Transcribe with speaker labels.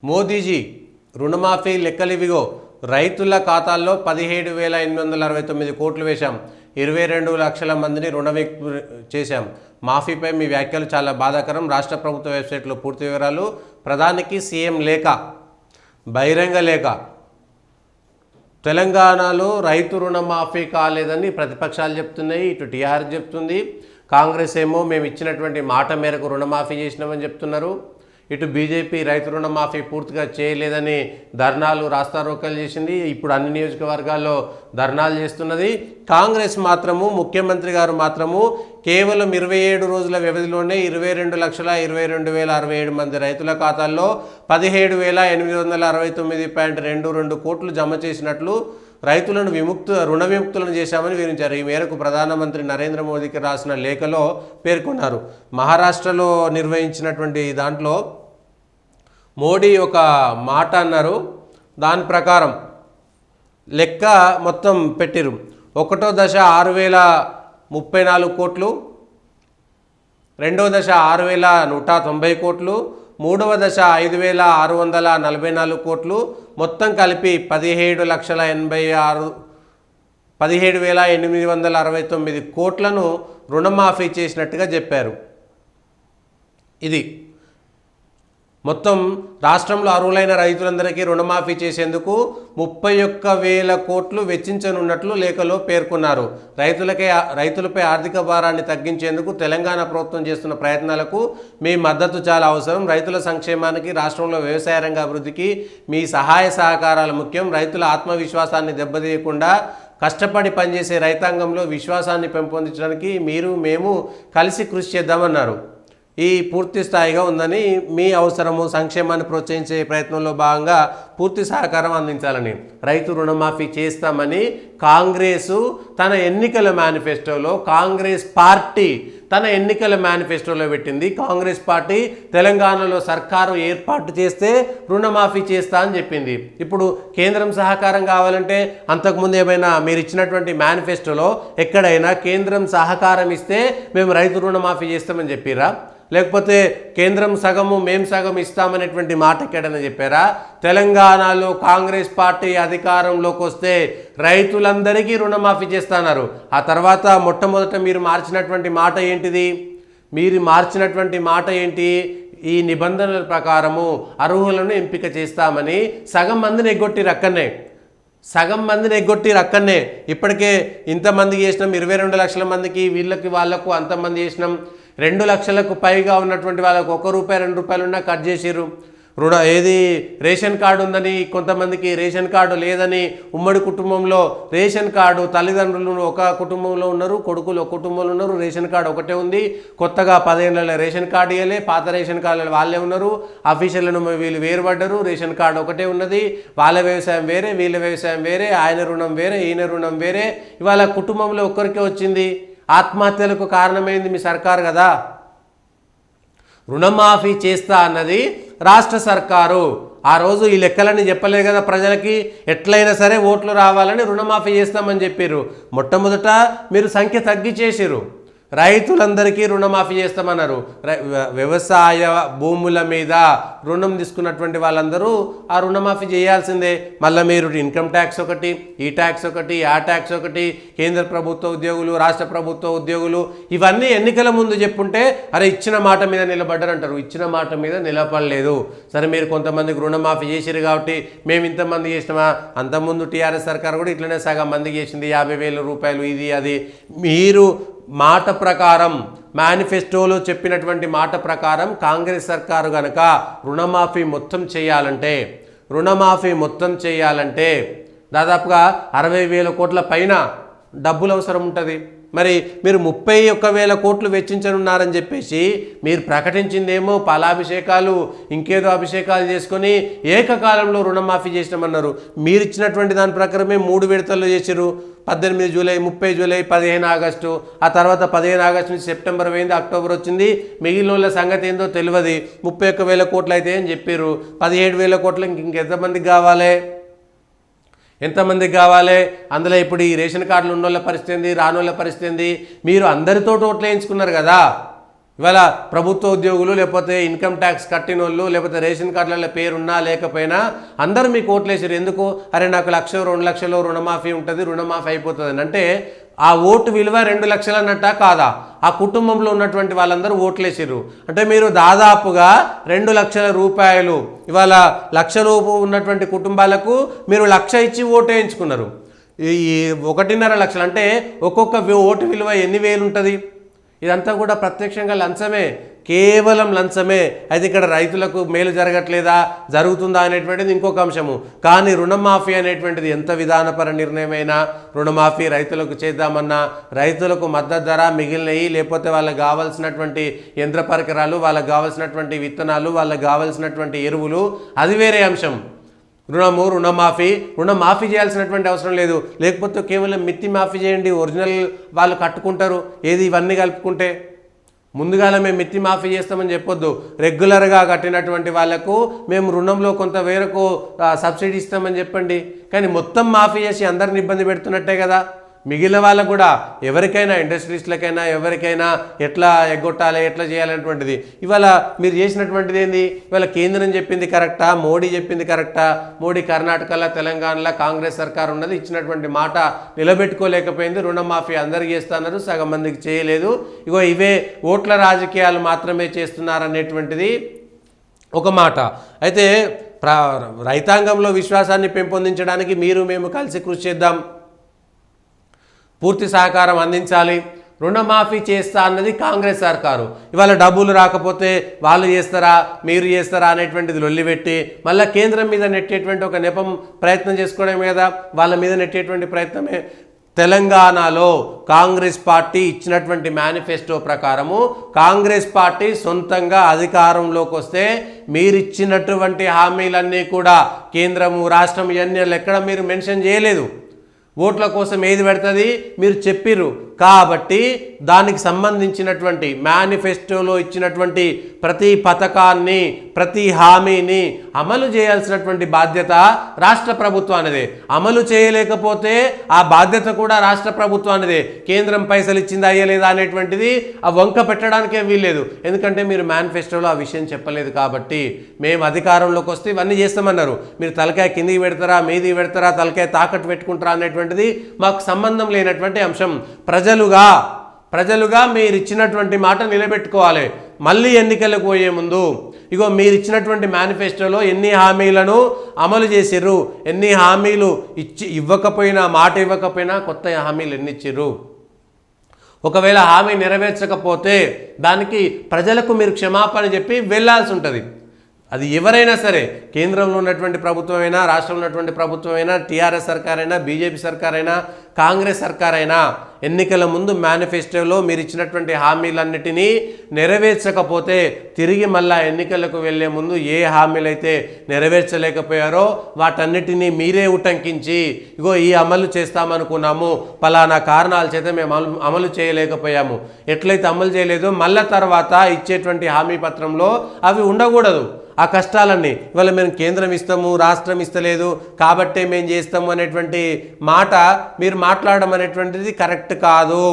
Speaker 1: మోదీజీ రుణమాఫీ లెక్కలివిగో రైతుల ఖాతాల్లో 17,869 కోట్లు వేశాం. 22 లక్షల మందిని రుణవిముక్తులు చేశాం. మాఫీపై మీ వ్యాఖ్యలు చాలా బాధాకరం. రాష్ట్ర ప్రభుత్వ వెబ్సైట్లో పూర్తి వివరాలు. ప్రధానికి సీఎం లేఖ, బహిరంగ లేఖ. తెలంగాణలో రైతు రుణమాఫీ కాలేదని ప్రతిపక్షాలు చెప్తున్నాయి, ఇటు టీఆర్ఎస్ చెప్తుంది. కాంగ్రెస్ ఏమో మేము ఇచ్చినటువంటి మాట మేరకు రుణమాఫీ చేసినామని చెప్తున్నారు. ఇటు బీజేపీ రైతు రుణమాఫీ పూర్తిగా చేయలేదని ధర్నాలు రాస్తారోకలు చేసింది. ఇప్పుడు అన్ని నియోజకవర్గాల్లో ధర్నాలు చేస్తున్నది. కాంగ్రెస్ మాత్రము, ముఖ్యమంత్రి గారు మాత్రము కేవలం 27 రోజుల వ్యవధిలోనే 22,22,067 మంది రైతుల ఖాతాల్లో 17,869.22 కోట్లు జమ చేసినట్లు రైతులను రుణ విముక్తులను చేశామని వివరించారు. ఈ మేరకు ప్రధానమంత్రి నరేంద్ర మోదీకి రాసిన లేఖలో పేర్కొన్నారు. మహారాష్ట్రలో నిర్వహించినటువంటి దాంట్లో మోడీ ఒక మాట అన్నారు. దాని ప్రకారం లెక్క మొత్తం పెట్టిరు. ఒకటో దశ 6,034 కోట్లు, రెండవ దశ 6,190 కోట్లు, మూడవ దశ 5,644 కోట్లు, మొత్తం కలిపి 17,869 కోట్లను రుణమాఫీ చేసినట్టుగా చెప్పారు. ఇది మొత్తం రాష్ట్రంలో అర్హులైన రైతులందరికీ రుణమాఫీ చేసేందుకు 31,000 కోట్లు వెచ్చించనున్నట్లు లేఖలో పేర్కొన్నారు. రైతులపై ఆర్థిక భారాన్ని తగ్గించేందుకు తెలంగాణ ప్రభుత్వం చేస్తున్న ప్రయత్నాలకు మీ మద్దతు చాలా అవసరం. రైతుల సంక్షేమానికి, రాష్ట్రంలో వ్యవసాయ రంగ అభివృద్ధికి మీ సహాయ సహకారాలు ముఖ్యం. రైతుల ఆత్మవిశ్వాసాన్ని దెబ్బతీయకుండా కష్టపడి పనిచేసే రైతాంగంలో విశ్వాసాన్ని పెంపొందించడానికి మేము కలిసి కృషి చేద్దామన్నారు. ఈ పూర్తి స్థాయిగా ఉందని, మీ అవసరము సంక్షేమాన్ని ప్రోత్సహించే ప్రయత్నంలో భాగంగా పూర్తి సహకారం అందించాలని, రైతు రుణమాఫీ చేస్తామని కాంగ్రెసు తన ఎన్నికల మేనిఫెస్టోలో, కాంగ్రెస్ పార్టీ తన ఎన్నికల మేనిఫెస్టోలో పెట్టింది. కాంగ్రెస్ పార్టీ తెలంగాణలో సర్కారు ఏర్పాటు చేస్తే రుణమాఫీ చేస్తా అని చెప్పింది. ఇప్పుడు కేంద్రం సహకారం కావాలంటే అంతకుముందు ఏమైనా మీరు ఇచ్చినటువంటి మేనిఫెస్టోలో ఎక్కడైనా కేంద్రం సహకారం ఇస్తే మేము రైతు రుణమాఫీ చేస్తామని చెప్పిరా? లేకపోతే కేంద్రం సగము మేము సగం ఇస్తామనేటువంటి మాట ఎక్కడైనా చెప్పారా? తెలంగాణలో కాంగ్రెస్ పార్టీ అధికారంలోకి వస్తే రైతులందరికీ రుణమాఫీ చేస్తున్నారు. ఆ తర్వాత మొట్టమొదట మీరు మార్చినటువంటి మాట ఏంటిది? మీరు మార్చినటువంటి మాట ఏంటి? ఈ నిబంధనల ప్రకారము అర్హులను ఎంపిక చేస్తామని సగం మందిని ఎగ్గొట్టి రక్కనే ఇప్పటికే ఇంతమందికి చేసినాం, 22 లక్షల మందికి, వాళ్ళకు అంతమంది చేసినాం. 2 లక్షలకు పైగా ఉన్నటువంటి వాళ్ళకు ₹1, ₹2 ఉన్నా కట్ చేసిర్రు. రేషన్ కార్డు ఉందని కొంతమందికి రేషన్ కార్డు లేదని, ఉమ్మడి కుటుంబంలో రేషన్ కార్డు తల్లిదండ్రులు ఒక కుటుంబంలో ఉన్నారు, కొడుకులు ఒక కుటుంబంలో ఉన్నారు, రేషన్ కార్డు ఒకటే ఉంది. కొత్తగా 10 ఏళ్ళ రేషన్ కార్డు ఇవ్వలే, పాత రేషన్ కార్డు వాళ్ళే ఉన్నారు. ఆఫీషియల్లను వీళ్ళు వేరుపడ్డారు, రేషన్ కార్డు ఒకటే ఉన్నది. వాళ్ళ వ్యవసాయం వేరే, వీళ్ళ వ్యవసాయం వేరే, ఆయన రుణం వేరే, ఈయన రుణం వేరే. ఇవాళ కుటుంబంలో ఒక్కరికే వచ్చింది. ఆత్మహత్యలకు కారణమైంది మీ సర్కారు కదా. రుణమాఫీ చేస్తా అన్నది రాష్ట్ర సర్కారు. ఆ రోజు ఈ లెక్కలని చెప్పలేదు కదా ప్రజలకి. ఎట్లయినా సరే ఓట్లు రావాలని రుణమాఫీ చేస్తామని చెప్పారు. మొట్టమొదట మీరు సంఖ్య తగ్గించేసారు. రైతులందరికీ రుణమాఫీ చేస్తామన్నారు. వ్యవసాయ భూముల మీద రుణం తీసుకున్నటువంటి వాళ్ళందరూ ఆ రుణమాఫీ చేయాల్సిందే. మళ్ళీ మీరు ఇన్కమ్ ట్యాక్స్ ఒకటి, ఈ ట్యాక్స్ ఒకటి, ఆ ట్యాక్స్ ఒకటి, కేంద్ర ప్రభుత్వ ఉద్యోగులు, రాష్ట్ర ప్రభుత్వ ఉద్యోగులు, ఇవన్నీ ఎన్నికల ముందు చెప్పుంటే అరే ఇచ్చిన మాట మీద నిలబడ్డారంటారు. ఇచ్చిన మాట మీద నిలబడలేదు. సరే మీరు కొంతమందికి రుణమాఫీ చేసిరు కాబట్టి మేము ఇంతమంది చేసినామా? అంతకుముందు టీఆర్ఎస్ సర్కారు కూడా ఇట్లనే సగం మందికి చేసింది, 50,000 రూపాయలు, ఇది అది. మీరు మాట ప్రకారం, మేనిఫెస్టోలో చెప్పినటువంటి మాట ప్రకారం కాంగ్రెస్ సర్కారు కనుక రుణమాఫీ మొత్తం చేయాలంటే దాదాపుగా 60,000 కోట్ల పైన డబ్బులు అవసరం ఉంటుంది. మరి మీరు 31,000 కోట్లు వెచ్చించనున్నారని చెప్పేసి మీరు ప్రకటించిందేమో పాలాభిషేకాలు, ఇంకేదో అభిషేకాలు చేసుకొని ఏకకాలంలో రుణమాఫీ చేసినామన్నారు. మీరు ఇచ్చినటువంటి దాని ప్రకారమే 3 విడతల్లో చేసిరు. 18 జూలై, 30 జూలై, 15 ఆగస్టు. ఆ తర్వాత 15 ఆగస్టు నుంచి సెప్టెంబర్ పోయింది, అక్టోబర్ వచ్చింది. మిగిలిన వాళ్ళ సంగతి ఏందో తెలియదు. 31,000 కోట్లు అయితే అని చెప్పారు. 17,000 కోట్లు ఎంతమందికి కావాలి? అందులో ఇప్పుడు ఈ రేషన్ కార్డులు ఉన్నోళ్ళ పరిస్థితి ఏంది, రానోళ్ళ పరిస్థితి ఏంది? మీరు అందరితో ఓట్లు వేయించుకున్నారు కదా. ఇవాళ ప్రభుత్వ ఉద్యోగులు లేకపోతే ఇన్కమ్ ట్యాక్స్ కట్టిన వాళ్ళు లేకపోతే రేషన్ కార్డులలో పేరున్నా లేకపోయినా అందరూ మీకు ఓట్లేసారు. ఎందుకు? అరే నాకు 1,00,000 2,00,000 రుణమాఫీ ఉంటుంది, రుణమాఫీ అయిపోతుంది అని. అంటే ఆ ఓటు విలువ 2 లక్షలు అన్నట్టా కాదా? ఆ కుటుంబంలో ఉన్నటువంటి వాళ్ళందరూ ఓట్లేసారు. అంటే మీరు దాదాపుగా 2 లక్షల రూపాయలు, ఇవాళ 1,00,000 రూపు ఉన్నటువంటి కుటుంబాలకు మీరు 1,00,000 ఇచ్చి ఓటు వేయించుకున్నారు. ఈ 1.5 లక్షలు అంటే ఒక్కొక్క ఓటు విలువ ఎన్ని వేలు ఉంటుంది? ఇదంతా కూడా ప్రత్యక్షంగా లంచమే, కేవలం లంచమే. అయితే ఇక్కడ రైతులకు మేలు జరగట్లేదా, జరుగుతుందా అనేటువంటిది ఇంకొక అంశము. కానీ రుణమాఫీ అనేటువంటిది ఎంత విధానపర నిర్ణయమైనా, రుణమాఫీ రైతులకు చేద్దామన్నా, రైతులకు మద్దతు ధర మిగిలినవి లేకపోతే వాళ్ళకి కావాల్సినటువంటి యంత్ర పరికరాలు, వాళ్ళకి కావాల్సినటువంటి విత్తనాలు, వాళ్ళకి కావాల్సినటువంటి ఎరువులు, అది వేరే అంశం. రుణమాఫీ చేయాల్సినటువంటి అవసరం లేదు. లేకపోతే కేవలం మిత్తి మాఫీ చేయండి, ఒరిజినల్ వాళ్ళు కట్టుకుంటారు. ఏది ఇవన్నీ కలుపుకుంటే ముందుగాల మేము మిత్తి మాఫీ చేస్తామని చెప్పొద్దు. రెగ్యులర్గా కట్టినటువంటి వాళ్లకు మేము రుణంలో కొంత వేరకు సబ్సిడీ ఇస్తామని చెప్పండి. కానీ మొత్తం మాఫీ చేసి అందరిని ఇబ్బంది పెడుతున్నట్టే కదా. మిగిలిన వాళ్ళకు కూడా ఎవరికైనా, ఇండస్ట్రీస్లకైనా ఎవరికైనా ఎట్లా ఎగ్గొట్టాలి, ఎట్లా చేయాలనేటువంటిది ఇవాళ మీరు చేసినటువంటిది ఏంది? ఇవాళ కేంద్రం చెప్పింది కరెక్టా, మోడీ చెప్పింది కరెక్టా? మోడీ కర్ణాటకలో, తెలంగాణలో కాంగ్రెస్ సర్కార్ ఉన్నది, ఇచ్చినటువంటి మాట నిలబెట్టుకోలేకపోయింది. రుణమాఫీ అందరికీ చేస్తున్నారు, సగం మందికి చేయలేదు. ఇగో ఇవే ఓట్ల రాజకీయాలు మాత్రమే చేస్తున్నారనేటువంటిది ఒక మాట. అయితే రైతాంగంలో విశ్వాసాన్ని పెంపొందించడానికి మీరు మేము కలిసి కృషి చేద్దాం, పూర్తి సహకారం అందించాలి. రుణమాఫీ చేస్తా అన్నది కాంగ్రెస్ సర్కారు. ఇవాళ డబ్బులు రాకపోతే వాళ్ళు చేస్తారా, మీరు చేస్తారా అనేటువంటిది లొల్లిపెట్టి మళ్ళీ కేంద్రం మీద నెట్టేటువంటి ఒక నెపం ప్రయత్నం చేసుకోవడమే కదా, వాళ్ళ మీద నెట్టేటువంటి ప్రయత్నమే. తెలంగాణలో కాంగ్రెస్ పార్టీ ఇచ్చినటువంటి మేనిఫెస్టో ప్రకారము కాంగ్రెస్ పార్టీ సొంతంగా అధికారంలోకి వస్తే మీరిచ్చినటువంటి హామీలన్నీ కూడా కేంద్రము, రాష్ట్రం ఇవన్నీ ఎక్కడ మీరు మెన్షన్ చేయలేదు. ఓట్ల కోసం ఏది పెడుతుంది మీరు చెప్పిర్రు. కాబట్టి దానికి సంబంధించినటువంటి మేనిఫెస్టోలో ఇచ్చినటువంటి ప్రతి పథకాన్ని, ప్రతి హామీని అమలు చేయాల్సినటువంటి బాధ్యత రాష్ట్ర ప్రభుత్వానిదే. అమలు చేయలేకపోతే ఆ బాధ్యత కూడా రాష్ట్ర ప్రభుత్వానిదే. కేంద్రం పైసలు ఇచ్చిందా అయ్యలేదా అనేటువంటిది ఆ వంక పెట్టడానికే వీల్లేదు. ఎందుకంటే మీరు మేనిఫెస్టోలో ఆ విషయం చెప్పలేదు. కాబట్టి మేము అధికారంలోకి వస్తే ఇవన్నీ చేస్తామన్నారు. మీరు తలకాయ కిందికి పెడతారా, మీదికి పెడతారా, తలకాయ తాకట్టు పెట్టుకుంటారా అనేటువంటిది మాకు సంబంధం లేనటువంటి అంశం. ప్రజలుగా మీరు ఇచ్చినటువంటి మాట నిలబెట్టుకోవాలి. మళ్ళీ ఎన్నికలకు పోయే ముందు ఇగో మీరు ఇచ్చినటువంటి మేనిఫెస్టోలో ఎన్ని హామీలను అమలు చేసిర్రు, ఎన్ని హామీలు ఇవ్వకపోయినా, మాట ఇవ్వకపోయినా కొత్త హామీలు ఎన్ని ఇచ్చిర్రు, ఒకవేళ హామీ నెరవేర్చకపోతే దానికి ప్రజలకు మీరు క్షమాపణ చెప్పి వెళ్ళాల్సి ఉంటుంది. అది ఎవరైనా సరే, కేంద్రంలో ఉన్నటువంటి ప్రభుత్వమైనా, రాష్ట్రంలో ఉన్నటువంటి ప్రభుత్వమైనా, టీఆర్ఎస్ సర్కారైనా, బీజేపీ సర్కారైనా, కాంగ్రెస్ సర్కారైనా, ఎన్నికల ముందు మేనిఫెస్టోలో మీరు ఇచ్చినటువంటి హామీలన్నిటినీ నెరవేర్చకపోతే తిరిగి మళ్ళా ఎన్నికలకు వెళ్లే ముందు ఏ హామీలైతే నెరవేర్చలేకపోయారో వాటన్నిటినీ మీరే ఉటంకించి ఇగో ఈ అమలు చేస్తామనుకున్నాము, పలానా కారణాల చేత మేము అమలు చేయలేకపోయాము, ఎట్లయితే అమలు చేయలేదో మళ్ళా తర్వాత ఇచ్చేటువంటి హామీ పత్రంలో అవి ఉండకూడదు. ఆ కష్టాలన్నీ ఇవాళ మేము కేంద్రం ఇస్తాము, రాష్ట్రం ఇస్తలేదు కాబట్టే మేము చేస్తాము అనేటువంటి మాట మీరు మాట్లాడడం అనేటువంటిది కరెక్ట్ కాదు.